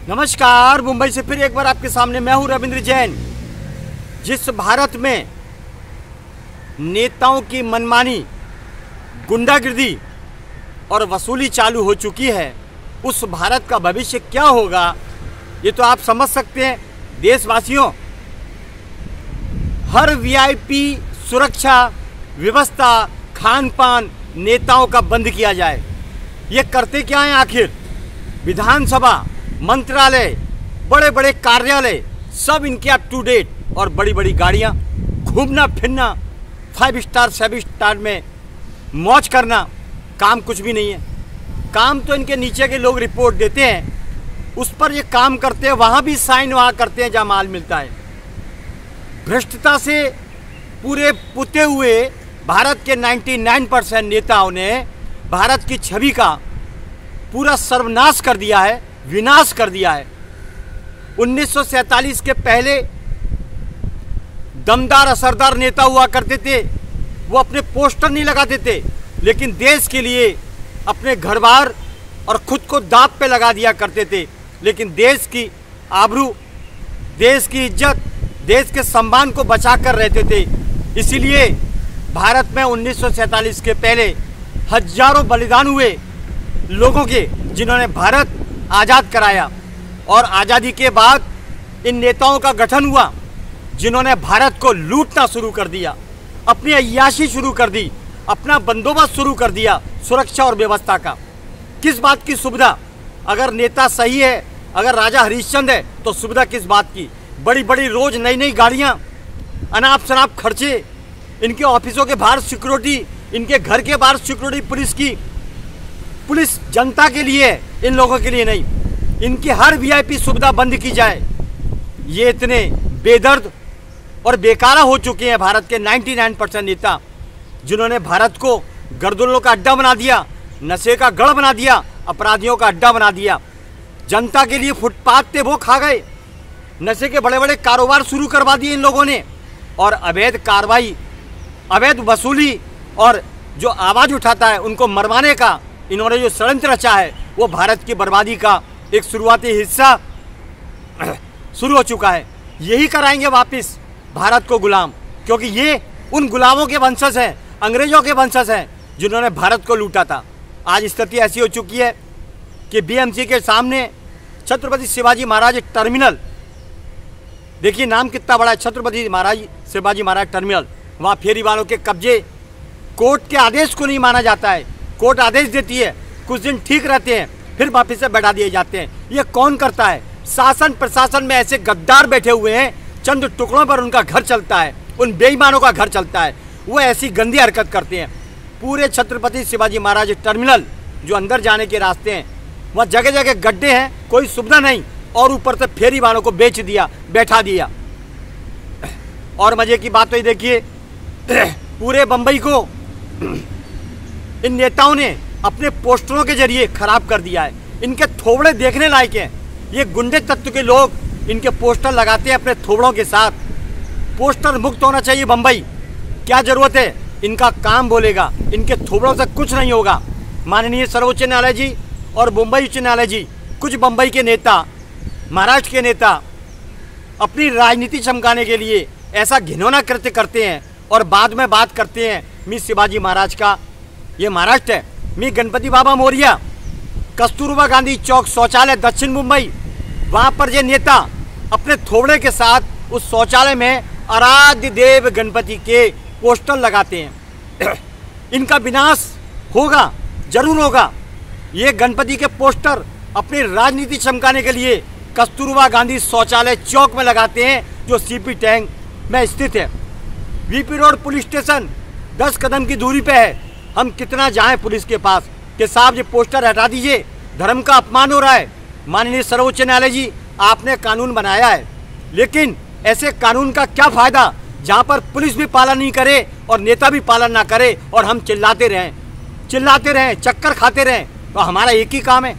नमस्कार, मुंबई से फिर एक बार आपके सामने मैं हूं रविंद्र जैन। जिस भारत में नेताओं की मनमानी, गुंडागिर्दी और वसूली चालू हो चुकी है, उस भारत का भविष्य क्या होगा ये तो आप समझ सकते हैं। देशवासियों, हर वीआईपी सुरक्षा व्यवस्था, खान पान नेताओं का बंद किया जाए। ये करते क्या हैं आखिर? विधानसभा, मंत्रालय, बड़े बड़े कार्यालय सब इनके अप टू डेट और बड़ी बड़ी गाड़ियाँ, घूमना फिरना, 5 स्टार 7 स्टार में मौज करना। काम कुछ भी नहीं है। काम तो इनके नीचे के लोग रिपोर्ट देते हैं, उस पर ये काम करते हैं, वहाँ भी साइन वहाँ करते हैं जहाँ माल मिलता है। भ्रष्टता से पूरे पुते हुए भारत के 99% नेताओं ने भारत की छवि का पूरा सर्वनाश कर दिया है, विनाश कर दिया है। 1947 के पहले दमदार असरदार नेता हुआ करते थे, वो अपने पोस्टर नहीं लगाते थे, लेकिन देश के लिए अपने घर बार और खुद को दांव पे लगा दिया करते थे। लेकिन देश की आबरू, देश की इज्जत, देश के सम्मान को बचा कर रहते थे। इसीलिए भारत में 1947 के पहले हजारों बलिदान हुए लोगों के, जिन्होंने भारत आज़ाद कराया। और आज़ादी के बाद इन नेताओं का गठन हुआ, जिन्होंने भारत को लूटना शुरू कर दिया, अपनी अय्याशी शुरू कर दी, अपना बंदोबस्त शुरू कर दिया सुरक्षा और व्यवस्था का। किस बात की सुविधा? अगर नेता सही है, अगर राजा हरिश्चंद्र है, तो सुविधा किस बात की? बड़ी बड़ी रोज नई नई गाड़ियाँ, अनाप शनाप खर्चे, इनके ऑफिसों के बाहर सिक्योरिटी, इनके घर के बाहर सिक्योरिटी पुलिस की। पुलिस जनता के लिए है, इन लोगों के लिए नहीं। इनकी हर वीआईपी सुविधा बंद की जाए। ये इतने बेदर्द और बेकारा हो चुके हैं भारत के 99% नेता, जिन्होंने भारत को गर्दुल्लों का अड्डा बना दिया, नशे का गढ़ बना दिया, अपराधियों का अड्डा बना दिया। जनता के लिए फुटपाथ पे वो खा गए, नशे के बड़े बड़े कारोबार शुरू करवा दिए इन लोगों ने। और अवैध कार्रवाई, अवैध वसूली और जो आवाज़ उठाता है उनको मरवाने का इन्होंने जो षड्यंत्र रचा है, वो भारत की बर्बादी का एक शुरुआती हिस्सा शुरू हो चुका है। यही कराएंगे वापस भारत को गुलाम, क्योंकि ये उन गुलामों के वंशज हैं, अंग्रेजों के वंशज हैं, जिन्होंने भारत को लूटा था। आज स्थिति ऐसी हो चुकी है कि बीएमसी के सामने छत्रपति शिवाजी महाराज टर्मिनल, देखिए नाम कितना बड़ा है, छत्रपति शिवाजी महाराज टर्मिनल। वहाँ फेरी वालों के कब्जे, कोर्ट के आदेश को नहीं माना जाता है। कोर्ट आदेश देती है, कुछ दिन ठीक रहते हैं, फिर वापस से बैठा दिए जाते हैं। ये कौन करता है? शासन प्रशासन में ऐसे गद्दार बैठे हुए हैं, चंद टुकड़ों पर उनका घर चलता है, उन बेईमानों का घर चलता है। वो ऐसी गंदी हरकत करते हैं। पूरे छत्रपति शिवाजी महाराज टर्मिनल जो अंदर जाने के रास्ते हैं, वहाँ जगह जगह गड्ढे हैं, कोई सुविधा नहीं, और ऊपर से फेरी वालों को बेच दिया, बैठा दिया। और मजे की बात तो ये देखिए, पूरे बंबई को इन नेताओं ने अपने पोस्टरों के जरिए खराब कर दिया है। इनके थोबड़े देखने लायक हैं। ये गुंडे तत्व के लोग इनके पोस्टर लगाते हैं अपने थोबड़ों के साथ। पोस्टर मुक्त होना चाहिए बंबई। क्या जरूरत है? इनका काम बोलेगा, इनके थोबड़ों से कुछ नहीं होगा। माननीय सर्वोच्च न्यायालय जी और मुंबई उच्च न्यायालय जी, कुछ बंबई के नेता, महाराष्ट्र के नेता अपनी राजनीति चमकाने के लिए ऐसा घिनौना कृत्य करते हैं और बाद में बात करते हैं मी शिवाजी महाराज का। ये महाराष्ट्र है। मी गणपति बाबा मौर्य, कस्तूरबा गांधी चौक शौचालय दक्षिण मुंबई, वहाँ पर ये नेता अपने थोबड़े के साथ उस शौचालय में आराध्य देव गणपति के पोस्टर लगाते हैं। इनका विनाश होगा, जरूर होगा। ये गणपति के पोस्टर अपनी राजनीति चमकाने के लिए कस्तूरबा गांधी शौचालय चौक में लगाते हैं, जो सीपी टैंक में स्थित है। वीपी रोड पुलिस स्टेशन 10 कदम की दूरी पे है। हम कितना जाएं पुलिस के पास कि साहब ये पोस्टर हटा दीजिए, धर्म का अपमान हो रहा है। माननीय सर्वोच्च न्यायालय जी, आपने कानून बनाया है, लेकिन ऐसे कानून का क्या फायदा जहां पर पुलिस भी पालन नहीं करे और नेता भी पालन ना करे, और हम चिल्लाते रहें, चक्कर खाते रहें। तो हमारा एक ही काम है,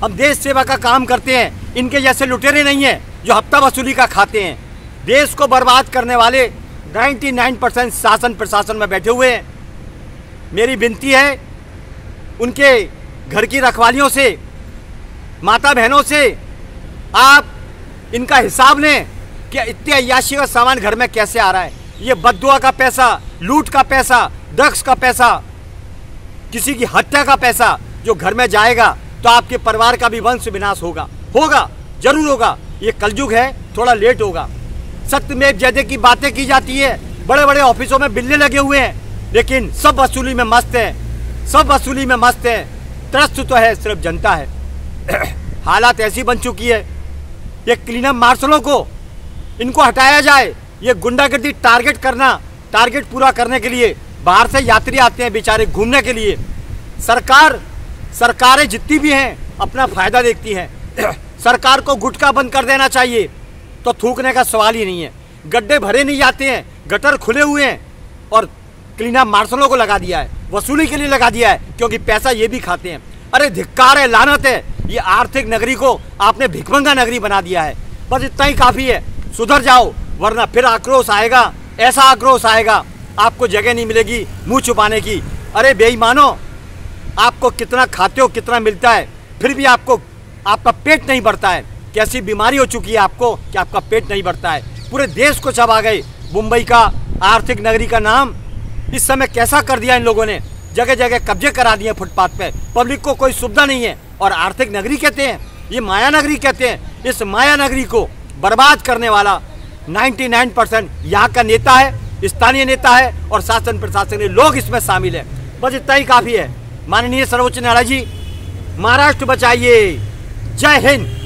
हम देश सेवा का काम करते हैं। इनके जैसे लुटेरे नहीं हैं जो हफ्ता वसूली का खाते हैं। देश को बर्बाद करने वाले 99% शासन प्रशासन में बैठे हुए हैं। मेरी विनती है उनके घर की रखवालियों से माता बहनों से आप इनका हिसाब लें कि इतने अय्याशी का सामान घर में कैसे आ रहा है। ये बद्दुआ का पैसा, लूट का पैसा, ड्रग्स का पैसा, किसी की हत्या का पैसा जो घर में जाएगा तो आपके परिवार का भी वंश विनाश होगा, जरूर होगा। ये कलयुग है, थोड़ा लेट होगा। सत्यमेव जयते की बातें की जाती है, बड़े बड़े ऑफिसों में बिल्ले लगे हुए हैं, लेकिन सब वसूली में मस्त है, त्रस्त तो है सिर्फ जनता है। हालात ऐसी बन चुकी है, ये क्लीनअप मार्शलों को इनको हटाया जाए। ये गुंडागर्दी टारगेट पूरा करने के लिए बाहर से यात्री आते हैं बेचारे घूमने के लिए। सरकारें जितनी भी हैं अपना फायदा देखती हैं। सरकार को गुटखा बंद कर देना चाहिए, तो थूकने का सवाल ही नहीं है। गड्ढे भरे नहीं जाते हैं, गटर खुले हुए हैं और क्लीनअप मार्शलों को लगा दिया है, वसूली के लिए लगा दिया है, क्योंकि पैसा ये भी खाते हैं। अरे धिक्कार है, लानत है, ये आर्थिक नगरी को आपने भिखमंगा नगरी बना दिया है। बस इतना ही काफ़ी है, सुधर जाओ, वरना फिर आक्रोश आएगा, ऐसा आक्रोश आएगा आपको जगह नहीं मिलेगी मुंह छुपाने की। अरे बेईमानो, आपको कितना खाते हो, कितना मिलता है, फिर भी आपका पेट नहीं भरता है। कैसी बीमारी हो चुकी है आपको कि आपका पेट नहीं भरता है। पूरे देश को चबा गए। मुंबई का आर्थिक नगरी का नाम इस समय कैसा कर दिया इन लोगों ने, जगह जगह कब्जे करा दिए फुटपाथ पे, पब्लिक को कोई सुविधा नहीं है और आर्थिक नगरी कहते हैं, ये माया नगरी कहते हैं। इस माया नगरी को बर्बाद करने वाला 99% यहाँ का नेता है, स्थानीय नेता है और शासन प्रशासन के लोग इसमें शामिल है। बस इतना ही काफ़ी है। माननीय सर्वोच्च न्यायालय जी, महाराष्ट्र बचाइए। जय हिंद।